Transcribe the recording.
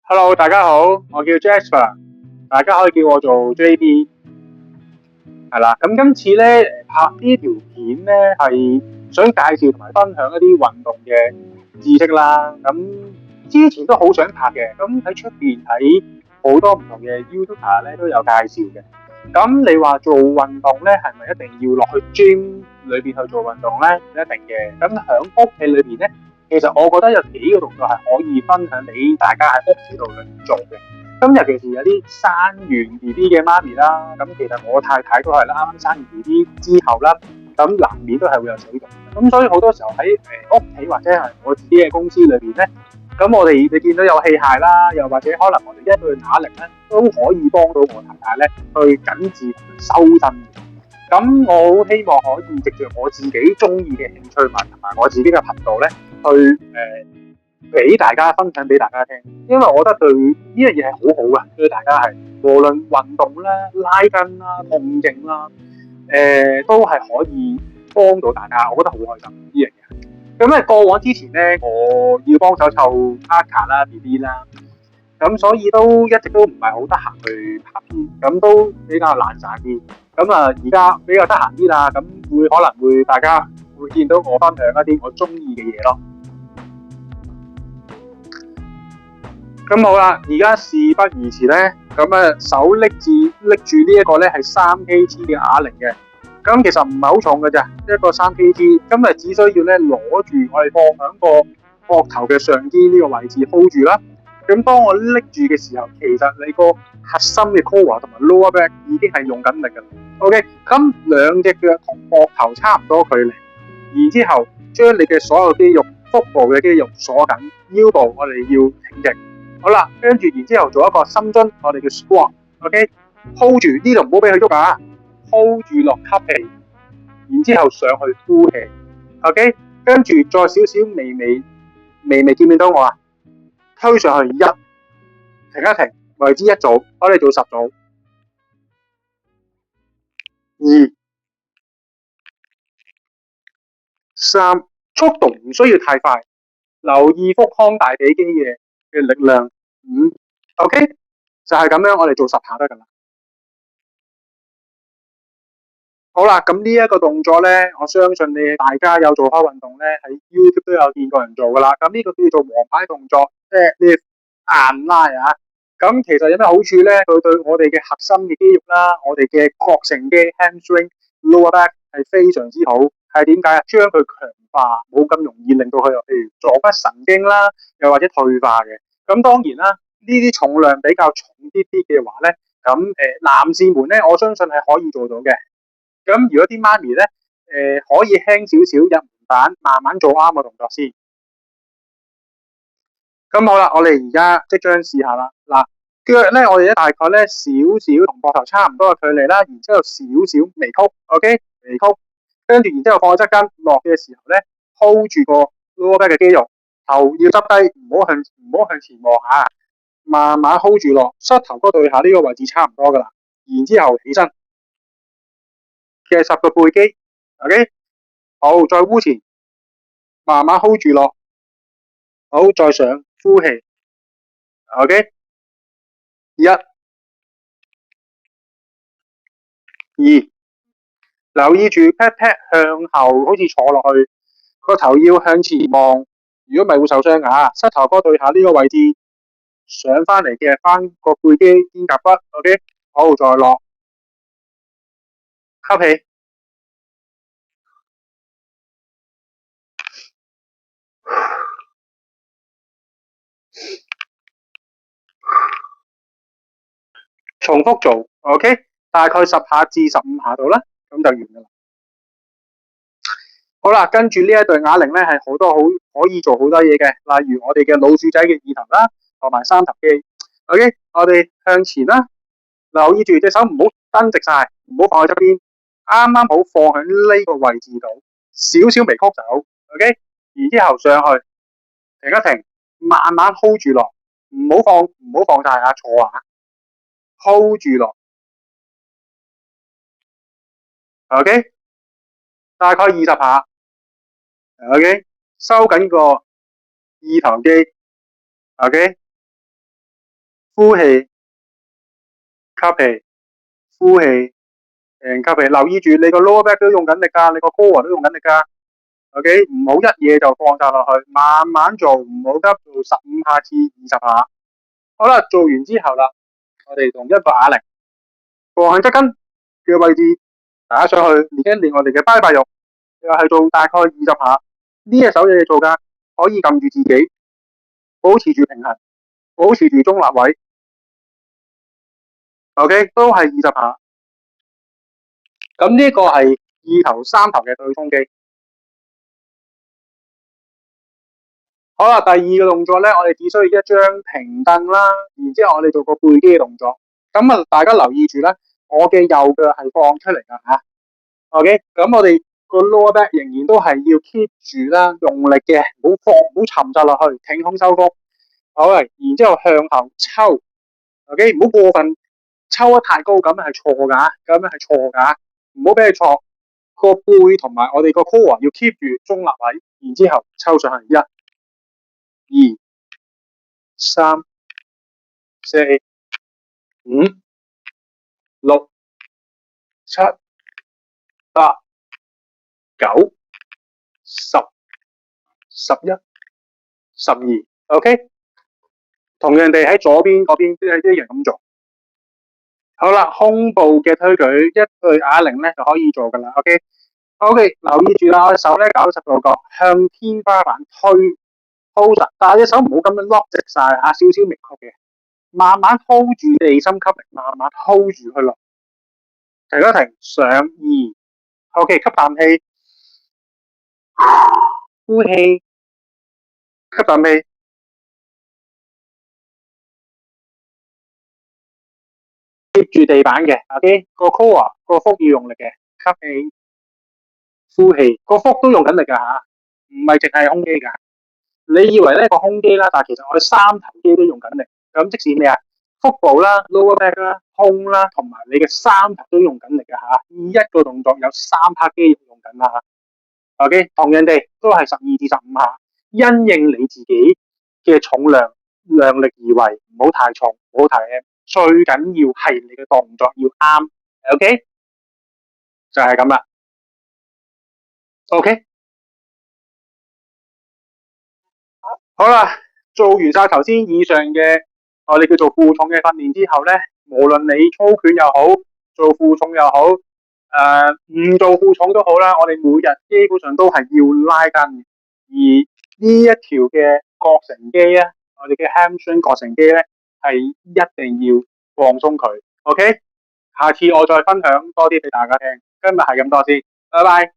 Hello，大家好，我叫 Jasper，大家可以叫我做 JB，係啦。咁今次咧拍呢條片咧係想介紹同埋分享一啲運動嘅知識啦。咁之前都好想拍嘅，咁喺出邊睇好多唔同嘅 YouTuber 咧都有介紹嘅。咁你話做運動咧係咪一定要落去 gym 裏邊去做運動咧？唔一定嘅。咁喺屋企裏邊咧。其實我覺得有幾個動作係可以分享俾大家喺屋企度做嘅。咁尤其是有啲生完 BB 嘅媽咪啦，咁其實我太太都係啦，啱啱生完 BB 之後啦，咁難免都係會有水腫。咁所以好多時候喺屋企或者係我自己嘅公司裏邊咧，咁我哋你見到有器械啦，又或者可能我哋一對啞鈴咧，都可以幫到我太太咧去緊緻同埋修身嘅。咁我好希望可以藉住我自己中意嘅興趣文同埋我自己嘅頻道咧，去俾大家分享俾大家聽，因為我覺得對呢樣嘢係好好嘅，對大家係無論運動啦、拉筋啦、痛症啦，都係可以幫到大家，我覺得好開心呢樣嘢。咁過往之前咧，我要幫手湊 Parker 啦、BB 啦，咁所以都一直都唔係好得閒去拍片，咁都比較懶散啲。咁而家比較得閒啲啦，咁可能會大家會見到我分享一啲我中意嘅嘢咯。咁好啦，而家事不宜遲咧，咁手拎住呢一個咧係3kg 嘅啞鈴嘅，咁其實唔係好重嘅咋，一個3kg，咁只需要咧攞住我哋放喺個膊頭嘅上肩呢個位置 hold 住啦。咁當我拎住嘅時候，其實你個核心嘅 core 同埋 lower back 已經係用緊力㗎啦。OK，咁兩隻腳同膊頭差唔多距離，然之後將你嘅所有肌肉、腹部嘅肌肉鎖緊，腰部我哋要挺直。好啦，跟住然之後做一個深蹲，我哋叫 squat，OK，hold 住呢度唔好俾佢喐啊 ，hold 住落吸氣，然之後上去呼氣，OK，跟住再少少微微見唔見到我啊？推上去停一停，為之一組，我哋做10組，2、3，速度唔需要太快，留意腹腔大髀肌嘅力量，5，OK，就係咁樣，我哋做10下得噶啦。好啦，咁呢一個動作咧，我相信大家有做開運動咧，喺 YouTube 都有見過人做噶啦。咁呢個叫做王牌動作，即係你硬拉啊。咁其實有咩好處咧？佢對我哋嘅核心嘅肌肉啦，我哋嘅膕繩肌 （hamstring）、lower back 係非常之好。係點解啊？將佢強化，冇咁容易令到佢譬如坐骨神經啦，又或者退化嘅。咁當然啦，呢啲重量比較重啲嘅話咧，咁男士們咧，我相信係可以做到嘅。咁如果啲媽咪咧，可以輕少少入門版，慢慢做啱個動作先。咁好啦，我哋而家即將試下啦。嗱，腳咧，我哋大概咧少少同膊頭差唔多嘅距離啦，然之後少少微曲 ，OK， 微曲，跟住然之後放喺側跟落嘅時候咧 ，hold 住個 lower back 嘅肌肉，頭要執低，唔好向前望啊，慢慢 hold 住落，膝頭哥對下呢個位置差唔多噶啦，然之後起身。嘅10個背肌 ，OK， 好，再烏前，慢慢 hold 住落，好，再上，呼氣 ，OK， 1、2，留意住 pat pat 向後，好似坐落去，個頭要向前望，如果唔係會受傷㗎，膝頭哥對下呢個位置，上翻嚟嘅翻個背肌肩胛骨 ，OK， 好，再落，吸氣。重複做 ，OK， 大概10下至15下度啦，咁就完㗎啦。好啦，跟住呢一對啞鈴咧係好多可以做好多嘢嘅，例如我哋嘅老鼠仔嘅二頭啦，同埋三頭肌。OK， 我哋向前啦，留意住隻手唔好伸直晒，唔好放喺側邊，啱啱好放喺呢個位置度，少少微曲走。OK， 然之後上去停一停，慢慢 hold 住落，唔好放大啊，坐啊 ，hold 住落。OK， 大概20下。OK， 收緊個二頭肌。OK，呼氣，吸氣，呼氣，吸氣。留意住你個 lower back 都用緊力㗎，你個 core 都用緊力㗎。OK， 唔好一嘢就放晒落去，慢慢做，唔好急做15下至20下。好啦，做完之後啦，我哋用一個啞鈴放喺側跟嘅位置打上去，練一練我哋嘅拜拜肉，又係做大概20下。呢隻手嘢做㗎，可以撳住自己，保持住平衡，保持住中立位。OK， 都係20下。咁呢個係二頭三頭嘅對沖機。好啦，第二個動作咧，我哋只需要一張平凳啦，然之後我哋做個背肌嘅動作。咁啊，大家留意住咧，我嘅右腳係放出嚟噶吓。OK， 咁我哋個 lower back 仍然都係要 keep 住啦，用力嘅，唔好放，唔好沉晒落去，挺胸收腹。好啦，然之後向後抽。OK， 唔好過分抽得太高，咁係錯噶，咁樣係錯噶，唔好俾佢錯。個背同埋我哋個 core 要 keep 住中立位，然之後抽上去1、2、3、4、5、6、7、8、9、10、11、12。OK， 同樣地喺左邊嗰邊都係一樣咁做。好啦，胸部嘅推舉，一對啞鈴咧就可以做噶啦。OK， 留意住啦，我隻手咧90度角向天花板推 hold 實，但係隻手唔好咁樣 lock 直晒啊，少少微曲嘅，慢慢 hold 住地心吸力，慢慢 hold 住佢落，停一停，上2。OK， 吸啖氣，呼氣，吸啖氣。貼住地板嘅 ，OK， 個 core 個腹要用力嘅，吸氣，呼氣，個腹都用緊力噶吓，唔係淨係胸肌噶。你以為咧個胸肌啦，但係其實我哋三頭肌都用緊力。咁即使咩啊？腹部啦、lower back 啦、胸啦，同埋你嘅三頭都用緊力噶吓。一個動作有3 part 肌肉用緊啦。OK， 同樣地都係12至15下，因應你自己嘅重量，量力而為，唔好太重，唔好太輕。最緊要係你嘅動作要啱 ，OK， 就係咁啦 ，OK， 好啦，做完晒頭先以上嘅我哋叫做負重嘅訓練之後咧，無論你操拳又好，做負重又好，唔做負重都好啦，我哋每日基本上都係要拉筋，而呢一條嘅膕繩肌啊，我哋嘅 hamstring 膕繩肌咧係一定要放鬆佢 ，OK？ 下次我再分享多啲俾大家聽，今日係咁多先，拜拜。